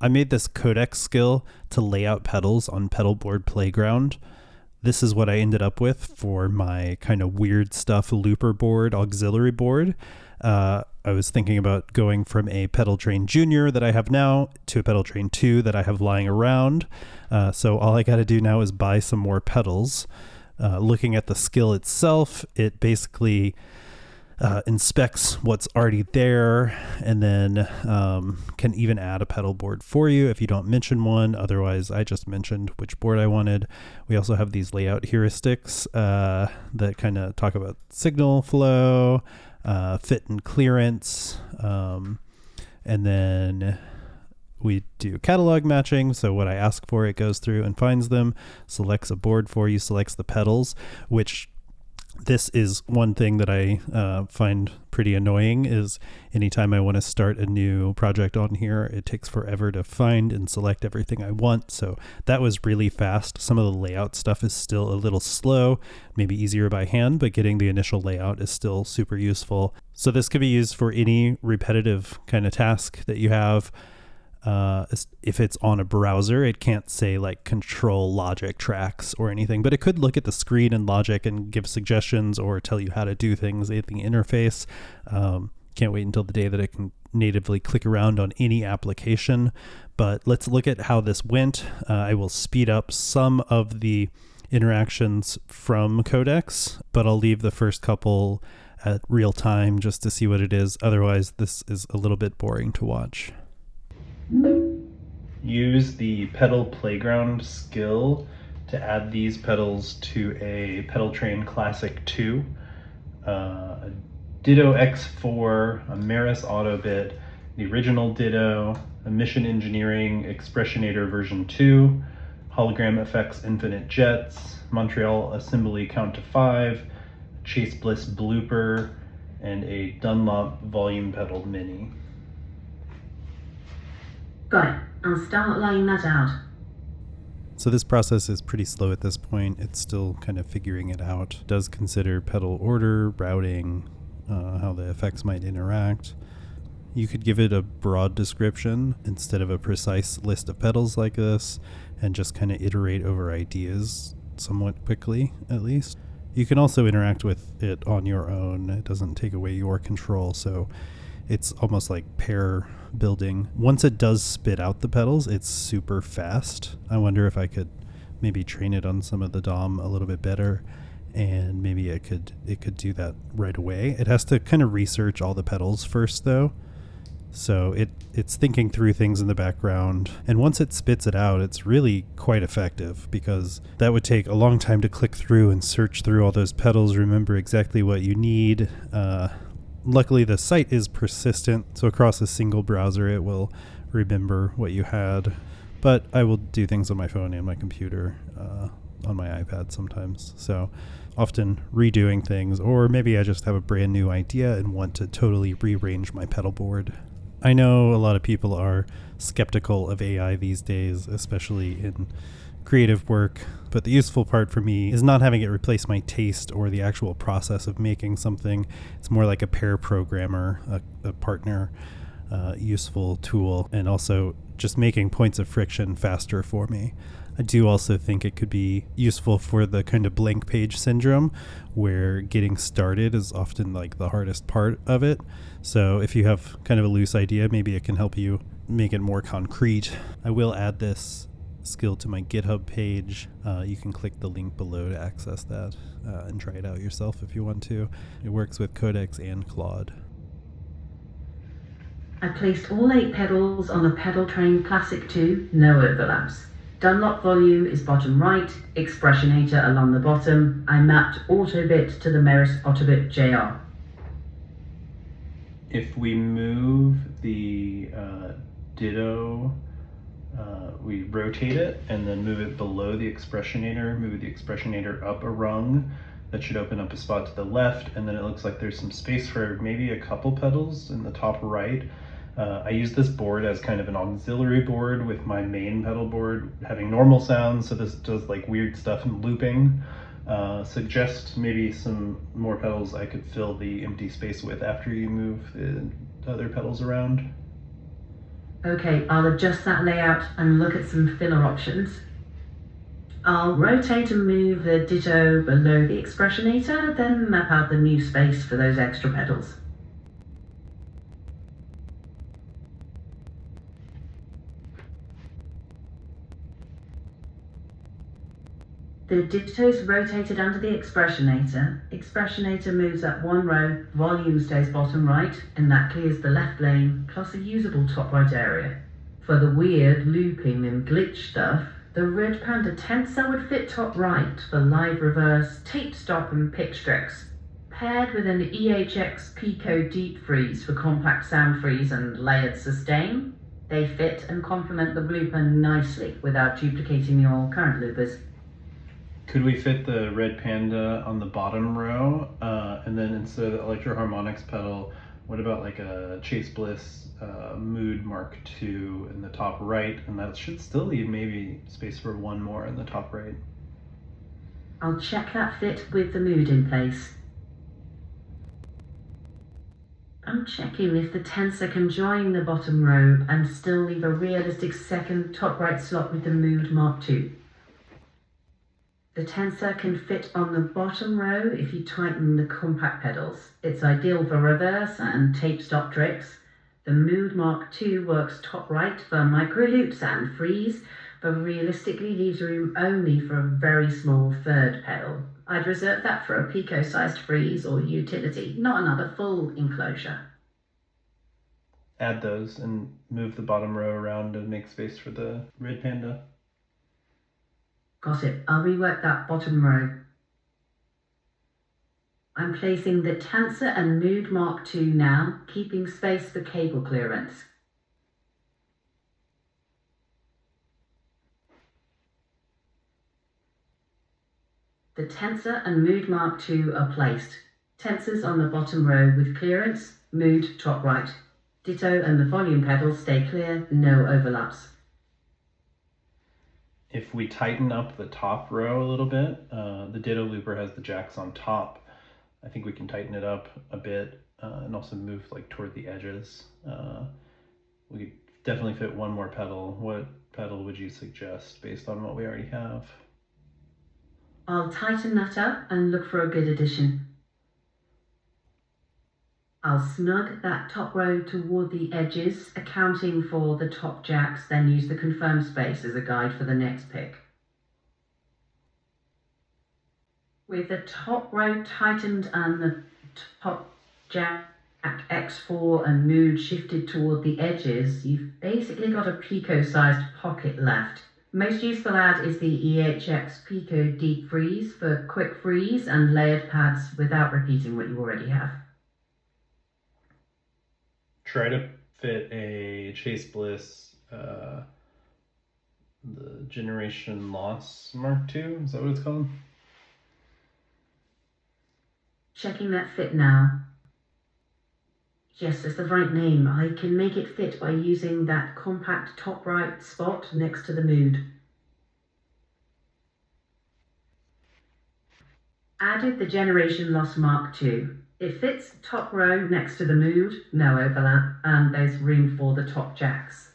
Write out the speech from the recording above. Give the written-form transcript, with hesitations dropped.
I made this Codex skill to lay out pedals on Pedalboard Playground. This is what I ended up with for my kind of weird stuff looper board, auxiliary board. I was thinking about going from a Pedaltrain Junior that I have now to a Pedaltrain 2 that I have lying around. So all I got to do now is buy some more pedals. Looking at the skill itself, it basically inspects what's already there, and then can even add a pedal board for you if you don't mention one. Otherwise, I just mentioned which board I wanted. We also have these layout heuristics that kind of talk about signal flow, fit and clearance, and then we do catalog matching. So what I ask for, it goes through and finds them, selects a board for you, selects the pedals, which this is one thing that I find pretty annoying is anytime I want to start a new project on here, it takes forever to find and select everything I want. So that was really fast. Some of the layout stuff is still a little slow, maybe easier by hand, but getting the initial layout is still super useful. So this could be used for any repetitive kind of task that you have. If it's on a browser, it can't say like control logic tracks or anything, but it could look at the screen and logic and give suggestions or tell you how to do things in the interface. Can't wait until the day that it can natively click around on any application. But let's look at how this went. I will speed up some of the interactions from Codex, but I'll leave the first couple at real time just to see what it is. Otherwise, this is a little bit boring to watch. Use the Pedal Playground skill to add these pedals to a Pedaltrain Classic 2, a Ditto X4, a Meris Ottobit, the original Ditto, a Mission Engineering Expressionator version 2, Hologram Effects Infinite Jets, Montreal Assembly Count to 5, Chase Bliss Blooper, and a Dunlop Volume Pedal Mini. Got it. I'll start laying that out. So this process is pretty slow at this point. It's still kind of figuring it out. It does consider pedal order, routing, how the effects might interact. You could give it a broad description instead of a precise list of pedals like this, and just kind of iterate over ideas somewhat quickly, at least. You can also interact with it on your own. It doesn't take away your control, so it's almost like pair building. Once it does spit out the pedals, it's super fast. I wonder if I could maybe train it on some of the DOM a little bit better, and maybe it could do that right away. It has to kind of research all the pedals first though. So it's thinking through things in the background, and once it spits it out, it's really quite effective, because that would take a long time to click through and search through all those pedals, remember exactly what you need. Luckily, the site is persistent, so across a single browser, it will remember what you had. But I will do things on my phone and my computer, on my iPad sometimes. So often redoing things, or maybe I just have a brand new idea and want to totally rearrange my pedal board. I know a lot of people are skeptical of AI these days, especially in creative work, but the useful part for me is not having it replace my taste or the actual process of making something. It's more like a pair programmer, a partner, useful tool, and also just making points of friction faster for me. I do also think it could be useful for the kind of blank page syndrome, where getting started is often like the hardest part of it. So if you have kind of a loose idea, maybe it can help you make it more concrete. I will add this skill to my GitHub page. You can click the link below to access that and try it out yourself if you want to. It works with Codex and Claude. I placed all 8 pedals on a Pedaltrain Classic 2, no overlaps. Dunlop Volume is bottom right, Expressionator along the bottom. I mapped Ottobit to the Meris Ottobit JR. If we move the Ditto, we rotate it and then move it below the Expressionator, move the Expressionator up a rung. That should open up a spot to the left, and then it looks like there's some space for maybe a couple pedals in the top right. I use this board as kind of an auxiliary board, with my main pedal board having normal sounds, so this does like weird stuff and looping. Suggest maybe some more pedals I could fill the empty space with after you move the other pedals around. Okay, I'll adjust that layout and look at some filler options. I'll rotate and move the ditto below the Expressionator, then map out the new space for those extra pedals. The ditto's rotated under the Expressionator. Expressionator moves up one row, volume stays bottom right, and that clears the left lane, plus a usable top right area. For the weird looping and glitch stuff, the red Panda Tensor would fit top right for live reverse, tape stop and pitch tricks, paired with an EHX Pico deep freeze for compact sound freeze and layered sustain. They fit and complement the blooper nicely without duplicating your current loopers. Could we fit the red Panda on the bottom row, and then instead of the Electro Harmonics pedal, what about like a Chase Bliss Mood Mark II in the top right, and that should still leave maybe space for one more in the top right. I'll check that fit with the mood in place. I'm checking if the Tensor can join the bottom row and still leave a realistic second top right slot with the Mood Mark II. The Tensor can fit on the bottom row if you tighten the compact pedals. It's ideal for reverse and tape stop tricks. The Mood Mark II works top right for micro loops and freeze, but realistically leaves room only for a very small third pedal. I'd reserve that for a Pico-sized freeze or utility, not another full enclosure. Add those and move the bottom row around to make space for the red Panda. Got it. I'll rework that bottom row. I'm placing the Tensor and Mood Mark II now, keeping space for cable clearance. The Tensor and Mood Mark II are placed. Tensor's on the bottom row with clearance, Mood top right. Ditto and the volume pedals stay clear, no overlaps. If we tighten up the top row a little bit, the Ditto looper has the jacks on top. I think we can tighten it up a bit and also move like toward the edges. We could definitely fit one more pedal. What pedal would you suggest based on what we already have? I'll tighten that up and look for a good addition. I'll snug that top row toward the edges, accounting for the top jacks, then use the confirm space as a guide for the next pick. With the top row tightened and the top jack X4 and Mood shifted toward the edges, you've basically got a Pico-sized pocket left. Most useful add is the EHX Pico Deep Freeze for quick freeze and layered pads without repeating what you already have. Try to fit a Chase Bliss, the Generation Loss Mark II, is that what it's called? Checking that fit now. Yes, that's the right name. I can make it fit by using that compact top right spot next to the Mood. Added the Generation Loss Mark II. It fits top row next to the Mood, no overlap, and there's room for the top jacks.